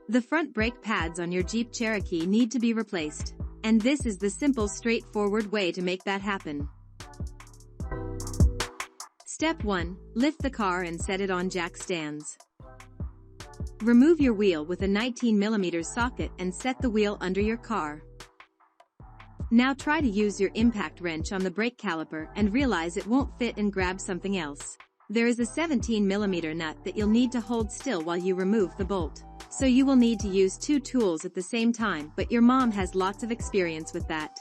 The front brake pads on your Jeep Cherokee need to be replaced. And this is the simple, straightforward way to make that happen. Step 1. Lift the car and set it on jack stands. Remove your wheel with a 19mm socket and set the wheel under your car. Now try to use your impact wrench on the brake caliper and realize it won't fit and grab something else. There is a 17mm nut that you'll need to hold still while you remove the bolt. So you will need to use two tools at the same time, but your mom has lots of experience with that.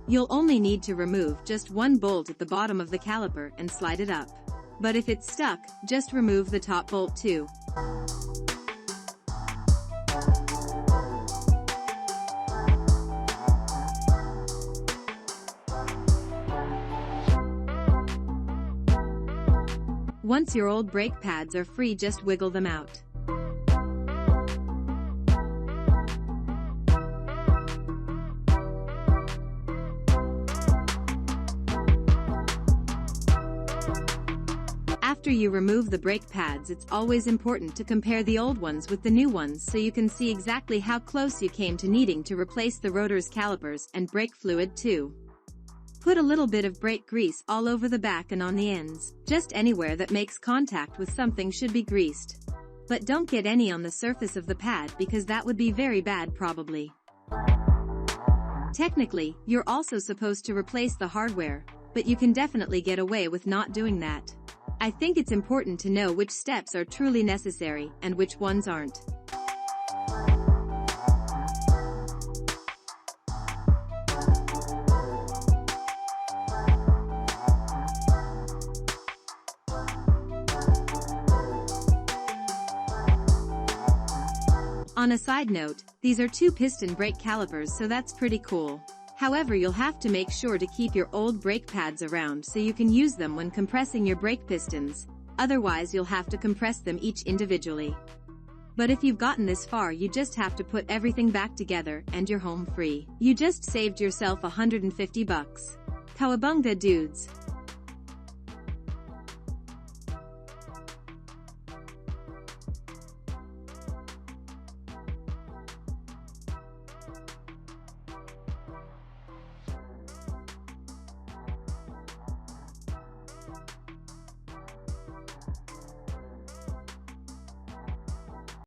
You'll only need to remove just one bolt at the bottom of the caliper and slide it up. But if it's stuck, just remove the top bolt too. Once your old brake pads are free, just wiggle them out. After you remove the brake pads, it's always important to compare the old ones with the new ones so you can see exactly how close you came to needing to replace the rotor's calipers and brake fluid too. Put a little bit of brake grease all over the back and on the ends. Just anywhere that makes contact with something should be greased. But don't get any on the surface of the pad because that would be very bad probably. Technically, you're also supposed to replace the hardware, but you can definitely get away with not doing that. I think it's important to know which steps are truly necessary and which ones aren't. On a side note, these are two piston brake calipers, so that's pretty cool. However, you'll have to make sure to keep your old brake pads around so you can use them when compressing your brake pistons, otherwise you'll have to compress them each individually. But if you've gotten this far, you just have to put everything back together and you're home free. You just saved yourself $150. Cowabunga, dudes!